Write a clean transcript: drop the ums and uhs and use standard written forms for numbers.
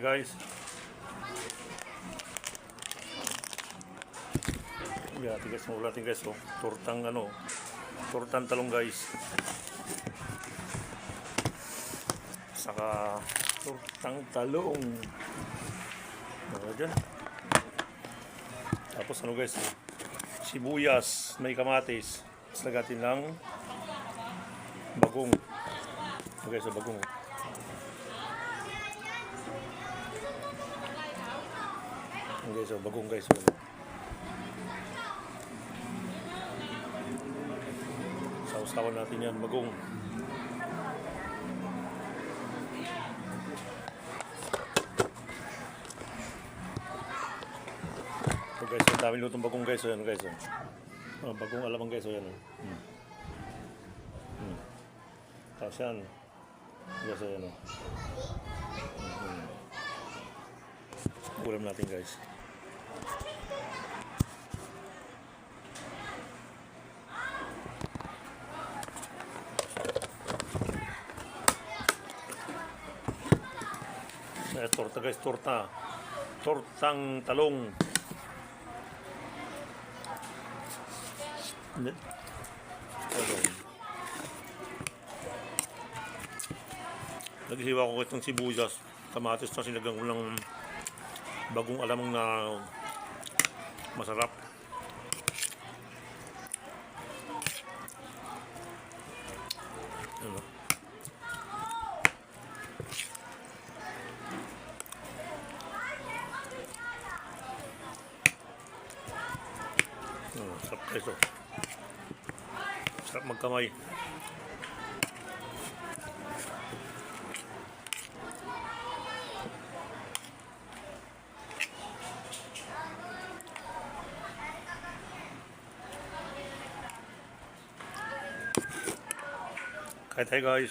Hi guys. Mula natin guys, oh. Tortang talong guys. Saka tortang talong. Dyan. Tapos ano guys, sibuyas, may kamatis. Tapos lagatin lang bagong. Okay, so bagong. Okay, so bagong guys. Sausawan natin yan, bagong. So guys, ang daming lutong bagong guys. So yan guys. Bagong alamang guys. So yan. Tapos yan. Guys, so yan. Ulam natin guys. Torta guys, tortang talong. Naghihiwa ko itong sibuyas, kamatis na sinagang ko ng bagong alamang na masarap. Ano? Sarap guys, oh. Sarap magkamay. Kahit tayo guys.